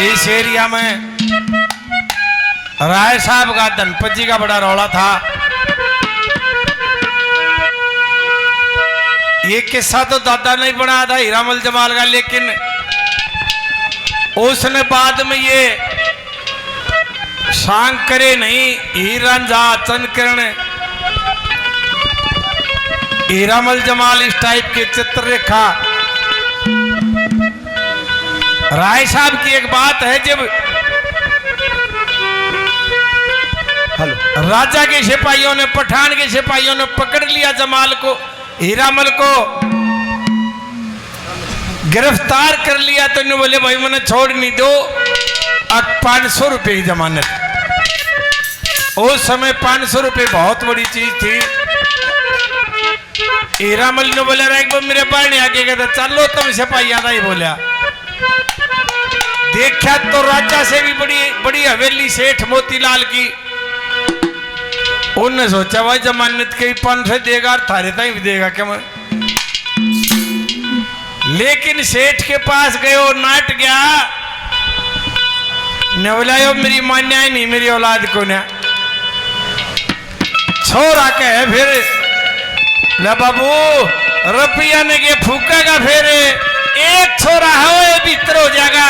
इस एरिया में राय साहब का धनपत जी का बड़ा रौला था। ये किस्सा तो दादा नहीं बनाया था हीरामल जमाल का, लेकिन उसने बाद में ये सांग करे नहीं हीरांझा चंदकिरण हीरामल जमाल इस टाइप के चित्र रेखा। राय साहब की एक बात है, जब राजा के सिपाहियों ने पठान के सिपाहियों ने पकड़ लिया जमाल को हीरामल को गिरफ्तार कर लिया, तो इन्होंने बोले भाई मैंने छोड़ नहीं दो, अब 500 रुपए की जमानत। उस समय 500 रुपए बहुत बड़ी चीज थी। हीरामल ने बोला मेरे पानी आगे कहता चलो तुम सिपाही आना ही बोलिया। देखा तो राजा से भी बड़ी बड़ी हवेली सेठ मोतीलाल की। उन्होंने सोचा भाई जमानत के 500 देगा थारे तक भी देगा क्या मैं, लेकिन सेठ के पास गयो नाट गया ने बोला मेरी मान्या ही नहीं मेरी औलाद को ना छोरा के है। फिर ले बाबू रुपया ने के फूकेगा, फिर एक छोरा है वो भीतर हो जाएगा,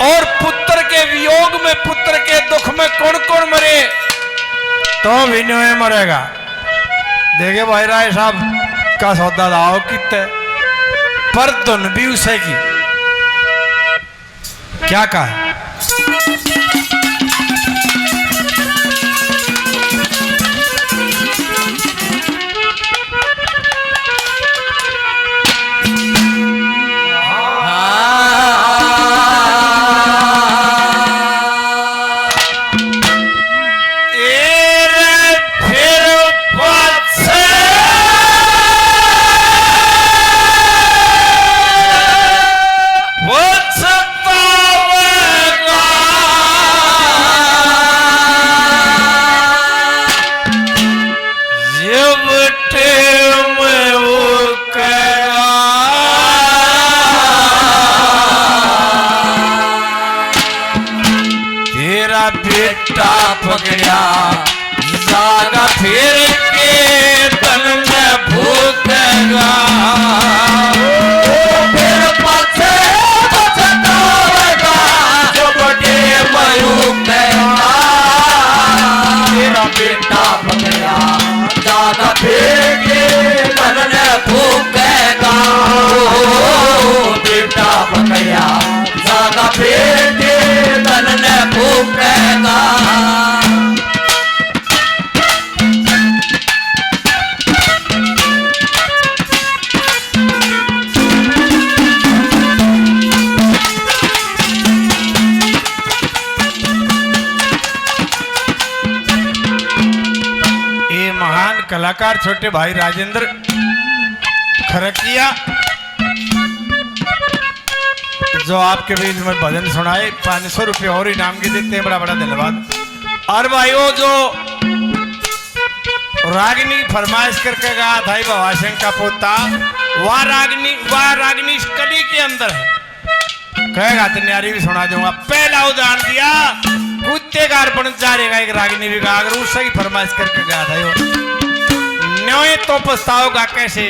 और पुत्र के वियोग में पुत्र के दुख में कौन कौन मरे तो भी नहीं मरेगा। देखे भाई राय साहब का सौदा दाओ कितने पर धुन भी उसे की क्या कहा। बेटा पकड़ा जागा फिर के तन में भूखेगा, फिर पाछे पछतावेगा जो बड़े मयूखेगा। तेरा बेटा पकड़ा जागा फिर के तन में भूखेगा, बेटा पकड़ा जागा फिर के तन में भूखेगा। ये महान कलाकार छोटे भाई राजेंद्र खरकिया जो आपके बीच में भजन सुनाए 500 रुपये और इनाम के देते हैं, बड़ा बड़ा धन्यवाद। और भाइयों जो रागिनी फरमाइश करके गया था बाबा सिंह का पोता, वह रागिनी इस कली के अंदर है, कहेगा तो न्यारी भी सुना दूंगा। पहला उदाहरण दिया कुत्ते का अर्पण चारेगा एक रागिनी भी का, अगर उससे ही फरमाइश करके गया था यो न्योय तो पछताओगा कैसे।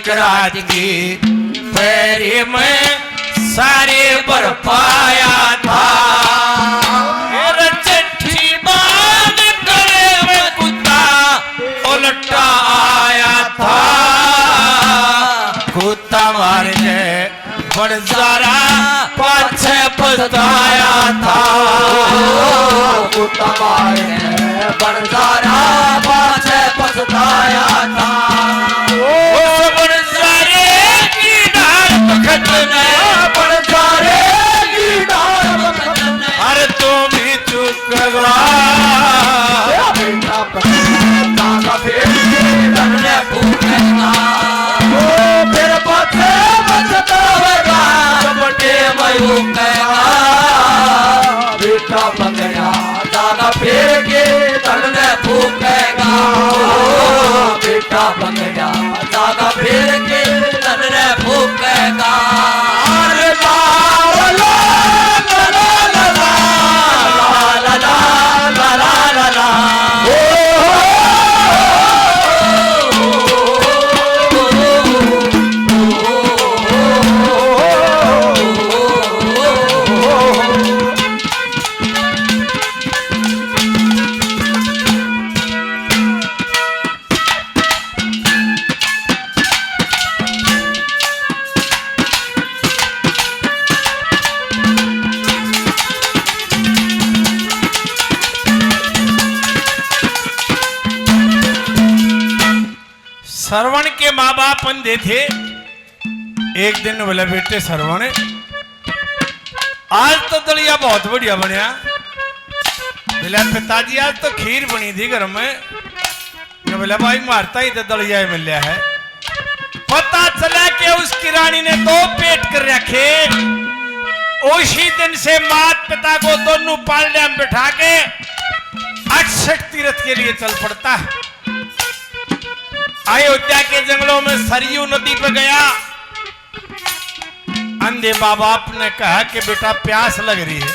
रात की फेरी में सारे बर पाया था, चिट्ठी बांध गले में कुत्ता उल्टा आया था। कुत्ता मारने बड़ जरा पाछे पछताया था, कुत्ता मारने बड़ जरा पाछे पछताया था। पकड़ा जागा फेर के तन ने फूकेगा अरे ला ला ला ला ला ला ला ला ला ला ला श्रवण के माँ बाप अंधे थे। एक दिन बोले बेटे श्रवण आज तो दलिया बहुत बढ़िया बनया। बोला पिताजी आज तो खीर बनी थी घर में। बोला भाई मारता ही तो दलिया ही मिल है। पता चला कि उसकी रानी ने दो पेट कर रखे। उसी दिन से माता पिता को दोनों पालने में बिठा के 68 तीर्थ के लिए चल पड़ता है। अयोध्या के जंगलों में सरयू नदी पे गया। अंधे बाप बाप ने कहा कि बेटा प्यास लग रही है,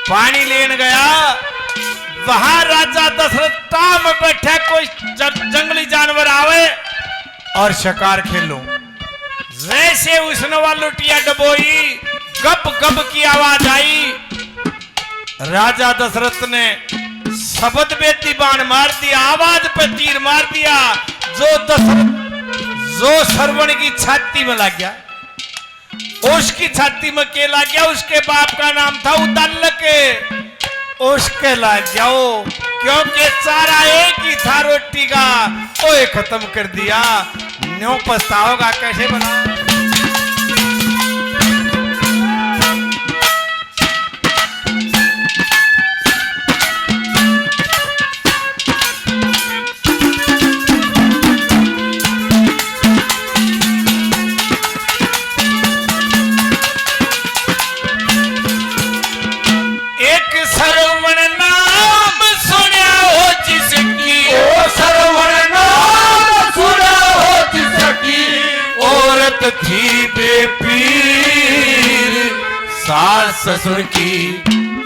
पानी लेने गया। वहां राजा दशरथ टाम बैठा, कोई जंगली जानवर आवे और शिकार खेलो। जैसे उसने वह लुटिया डबोई, गप गप की आवाज आई। राजा दशरथ ने शब्द बेती बाण मार दिया, आवाज पे तीर मार दिया। जो श्रवण की छाती में लग गया, उसकी छाती में के लग गया। उसके बाप का नाम था उदल्लक, उसके लग गया क्योंकि चारा एक ही था रोटी का, ओए खत्म कर दिया। न्यों पछताओगा कैसे बना। थी बेपीर सास ससुर की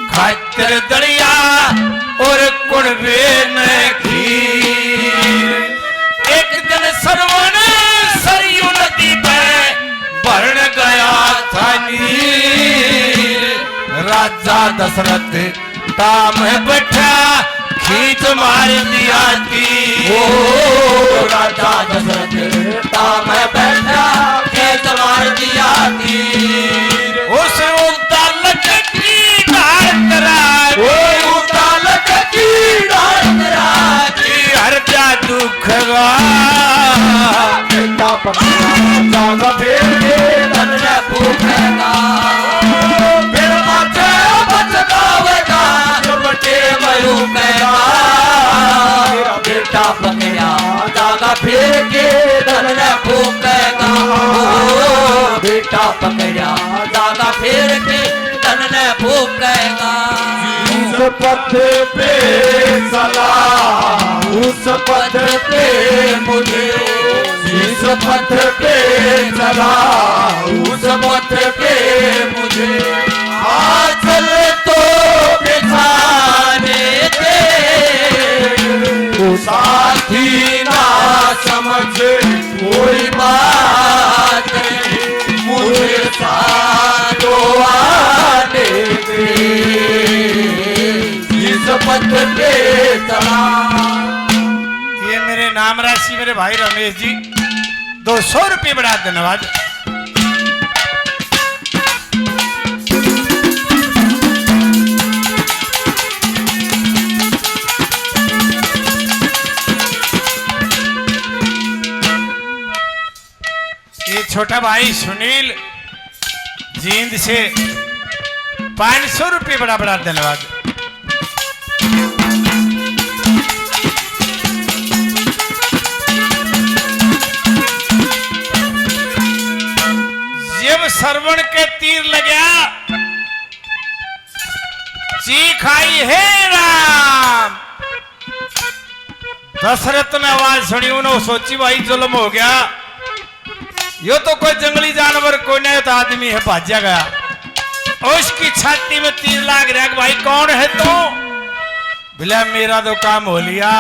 खातिर दरिया और कुड़बे न खीर। एक दिन श्रवण सरयू नदी पे भरण गया था नीर। राजा दशरथ ताम बैठा खींच मार दिया तीर। ओ राजा दशरथ ताम बैठा खींच मार दिया तीर। उस उदल्लक की डांट राज, ओ उदल्लक की डांट राज, हर जा दुख गा बेटा पकड़ा जागा फेर के तन ने फूकेगा। फिर माथे बच गावेगा बटे मरू कहेगा। बेटा पकड़ा जागा फेर के तन ने फूकेगा। बेटा पकड़ा जागा फेर के तन ने फूकेगा। उस पथ पे चला, उस पथ पे मुझे, जिस पथ पे चला उस पथ पे मुझे आंचल तो बिछाने दे। तो साथी ना समझ कोई बात, मुझे साथ आने दे। जिस पथ पे चला। ये मेरे नाम राशि मेरे भाई रमेश जी 200 रुपये बढ़ा धन्यवाद। ये छोटा भाई सुनील जींद से 500 रुपये बड़ा बड़ा धन्यवाद। जब श्रवण के तीर लगा, चीख आई हे राम। दशरथ ने आवाज सुनी, उन्होंने सोची भाई जुल्म हो गया, यो तो कोई जंगली जानवर कोई नहीं तो आदमी है, भाजा गया। उसकी छाती में तीर लाग रहा, भाई कौन है तू? बोला मेरा तो काम हो लिया,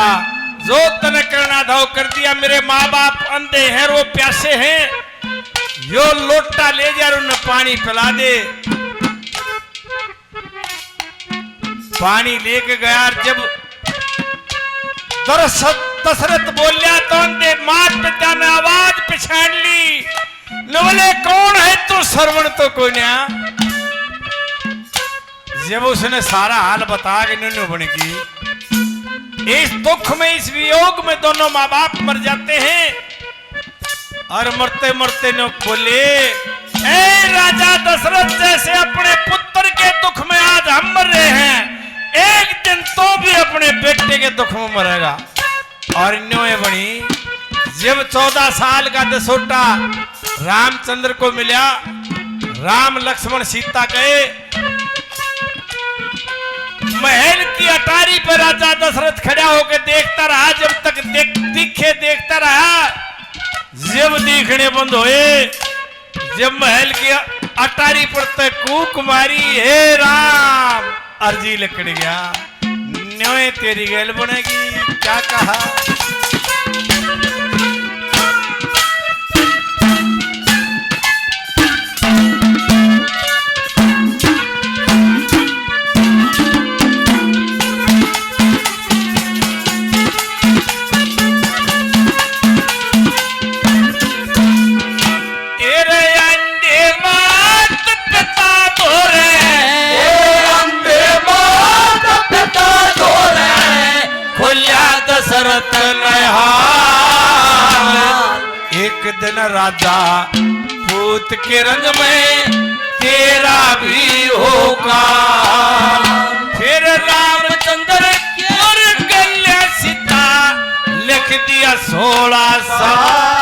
जो तने करना था वो कर दिया। मेरे माँ बाप अंधे हैं, वो प्यासे हैं, यो लोटा ले जा और उन्हें पानी पिला दे। पानी लेके गया, जब दशरथ बोलिया तो अंधे मात पिता ने आवाज पहचान ली, बोले कौन है तू? श्रवण तो कोई नहीं। जब उसने सारा हाल बता के न्यून बनेगी, इस दुख में, इस वियोग में दोनों माँ बाप मर जाते हैं। और मरते मरते ने बोले, ए राजा दशरथ, जैसे अपने पुत्र के दुख में आज हम मर रहे हैं, एक दिन तो भी अपने बेटे के दुख में मरेगा। और न्योए बनी, जब 14 साल का दसोटा रामचंद्र को मिला, राम लक्ष्मण सीता गए महल की अटारी पर। राजा दशरथ खड़ा होकर देखता रहा, जब तक दिखे देखता रहा। जब दिखने बंद हुए, जब महल की अटारी पर तक कूक मारी, हे राम, अर्जी लकड़ गया, न्योए तेरी गैल बनेगी। क्या कहा? दशरथ एक दिन राजा पूत के रंग में तेरा भी होगा। फिर रामचंद्र और कल्या सीता लिख दिया 16 साल।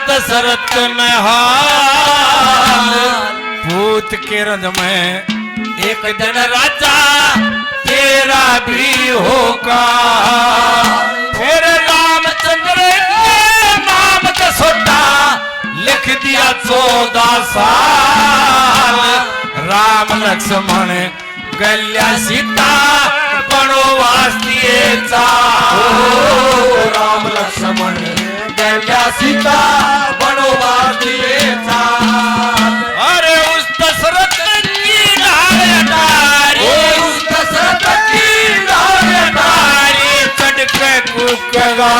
दशरथ में हाल पूत के रंग में एक दिन राजा तेरा भी होगा। फिर रामचंद्र के नाम का सोटा लिख दिया 14 साल। राम लक्ष्मण कल्या सीता वनवास दिए राम लक्ष्मण कल्या सीता वनवास दिए। अरे उस दशरथ की नारी, उस दशरथ की नारी चढ़ के कूकेगा,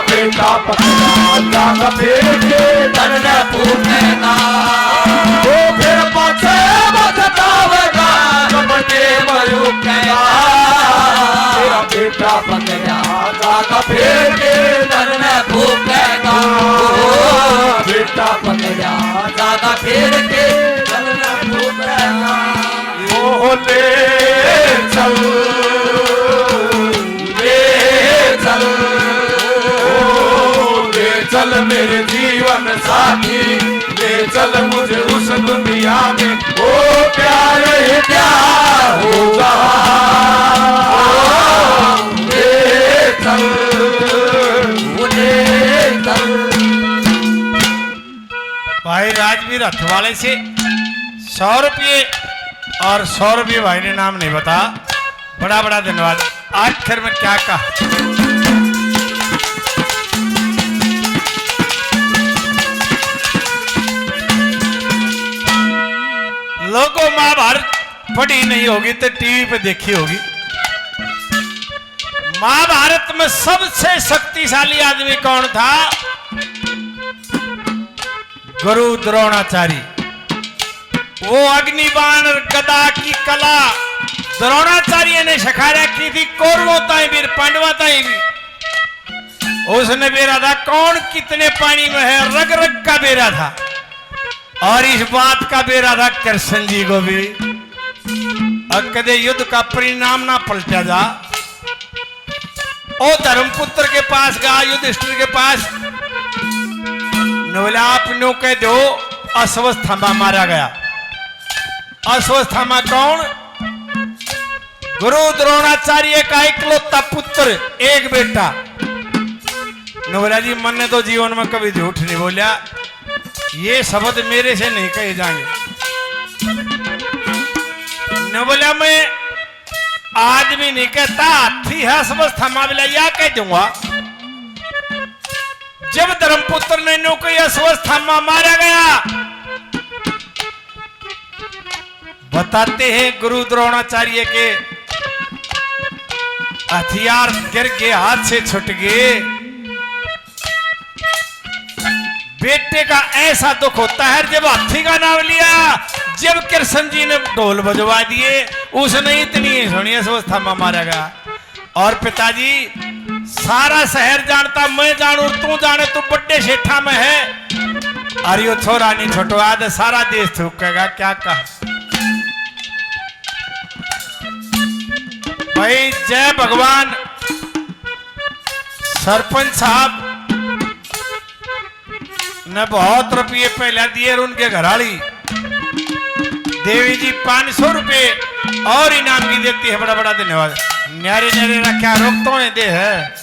बेटा पकड़ा जागा बेटे धन न पूछेगा, वो फिर पछे बचतावेगा कपटे मरुकेगा। तेरा बेटा पकड़ा जागा बेटे धन न भूखेगा, बेटा पकड़ा जागा फेर के धन न भूखेगा। ओ ले चल, ले चल, ले चल मेरे जीवन साथी, ले चल मुझे उस दुनिया में ओ प्यार ही प्यार होगा। ले चल, ले चल। भाई राजवीर हथवाले से 100 रुपये और 100 रुपये भाई ने नाम नहीं बता, बड़ा बड़ा धन्यवाद। आखिर में क्या कहा? लोगों महाभारत पढ़ी नहीं होगी तो टीवी पे देखी होगी। महाभारत में सबसे शक्तिशाली आदमी कौन था? गुरु द्रोणाचार्य। वो अग्निबाण और गदा की कला द्रोणाचार्य ने सिखाया की थी कौरवों ताई भी पांडवा ताई भी। उसने बेरा था कौन कितने पानी में है, रग रग का बेरा था। और इस बात का बेरा था कृष्ण जी को भी। अब कदे युद्ध का परिणाम ना पलटा जा। ओ धर्मपुत्र के पास गया, युधिष्ठिर के पास, बोला आप नो कह दो अश्वत्थामा मारा गया। अश्वत्थामा कौन? गुरु द्रोणाचार्य का इकलौता पुत्र, एक बेटा। बोला जी मन ने तो जीवन में कभी झूठ नहीं बोला, ये शब्द मेरे से नहीं कहे जाएंगे। न बोला मैं आदमी नहीं कहता, हाथी है अश्वत्थामा, बोला या कह दूंगा। जब धर्मपुत्र ने नो कोई अश्वत्थामा मारा गया, बताते हैं गुरु द्रोणाचार्य के हथियार गिर के हाथ से छूट गए। बेटे का ऐसा दुख होता है जब हाथी का नाम लिया, जब कृष्ण जी ने ढोल बजवा दिए, उसने इतनी सुनी अश्वत्थामा मारा गया। और पिताजी सारा शहर जानता, मैं जानू तू जाने, तू बड़े सेठा में है। अरे यो छोरा नहीं छोटो आद सारा देश थूकेगा, क्या कहा भाई। जय भगवान। सरपंच साहब ने बहुत रुपये पहले दिए, और उनके घराड़ी देवी जी 500 रुपये और इनाम की देती है। बड़ा बड़ा धन्यवाद। न्यारे न्यारे रखा रोक तो दे है।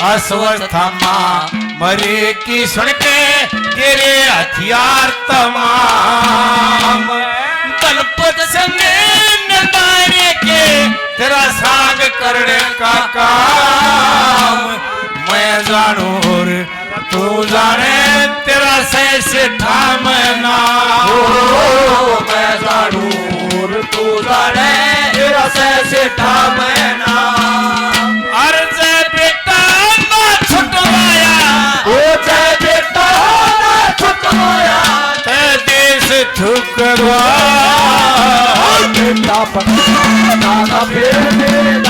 अश्वत्थामा मरे की सुन के गिरे हथियार तमाम। दलपत संगे नदारे के तेरा सांग करने का काम। मैं जानू और तू जाने तेरा से ठाम नाम। मैं जानू और तू जाने तेरा से ठाम नाम। अर्ज बेटा ना छुटवाया, ओ जय बेटा ना छुटवाया, ते देश ठुकवा। बेटा पता फिर